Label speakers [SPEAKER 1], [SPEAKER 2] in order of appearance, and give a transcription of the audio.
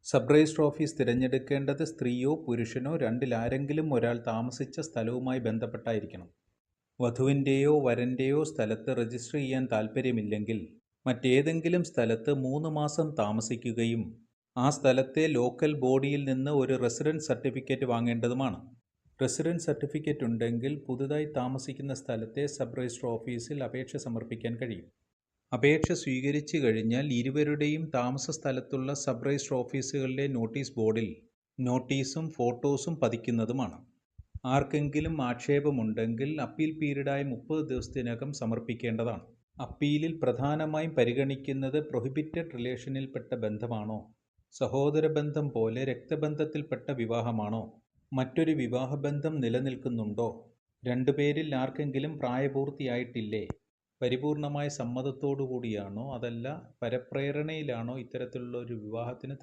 [SPEAKER 1] Sub registrar office തിരഞ്ഞെടുക്കേണ്ടത് സ്ത്രീയോ പുരുഷനോ രണ്ടിലാരെങ്കിലും ഒരാൾ താമസിച്ച സ്ഥലവുമായി ബന്ധപ്പെട്ടായിരിക്കണം. വധുവിൻ്റെയോ വരൻ്റെയോ സ്ഥലത്ത് രജിസ്റ്റർ ചെയ്യാൻ താൽപ്പര്യമില്ലെങ്കിൽ മറ്റേതെങ്കിലും സ്ഥലത്ത് 3 മാസം താമസിക്കുകയും ആ സ്ഥലത്തെ ലോക്കൽ ബോഡിയിൽ നിന്ന് ഒരു റെസിഡൻസ് സർട്ടിഫിക്കറ്റ് വാങ്ങേണ്ടതുമാണ്. റെസിഡൻസ് സർട്ടിഫിക്കറ്റ് ഉണ്ടെങ്കിൽ പുതുതായി താമസിക്കുന്ന സ്ഥലത്തെ സബ് രജിസ്ട്രാർ ഓഫീസിൽ അപേക്ഷ സമർപ്പിക്കാൻ കഴിയും. അപേക്ഷ സ്വീകരിച്ചു കഴിഞ്ഞാൽ ഇരുവരുടെയും താമസ സ്ഥലത്തുള്ള സബ് രജിസ്ട്രാർ ഓഫീസുകളിലെ നോട്ടീസ് ബോർഡിൽ നോട്ടീസും ഫോട്ടോസും പതിക്കുന്നതുമാണ്. ആർക്കെങ്കിലും ആക്ഷേപമുണ്ടെങ്കിൽ അപ്പീൽ പീരീഡായ 30 ദിവസത്തിനകം സമർപ്പിക്കേണ്ടതാണ്. അപ്പീലിൽ പ്രധാനമായും പരിഗണിക്കുന്നത് പ്രൊഹിബിറ്റഡ് റിലേഷനിൽപ്പെട്ട ബന്ധമാണോ, സഹോദര ബന്ധം പോലെ രക്തബന്ധത്തിൽപ്പെട്ട വിവാഹമാണോ, മറ്റൊരു വിവാഹബന്ധം നിലനിൽക്കുന്നുണ്ടോ, രണ്ടുപേരിൽ ആർക്കെങ്കിലും പ്രായപൂർത്തിയായിട്ടില്ലേ, പരിപൂർണമായ സമ്മതത്തോടു കൂടിയാണോ അതല്ല പരപ്രേരണയിലാണോ ഇത്തരത്തിലുള്ള ഒരു വിവാഹത്തിന്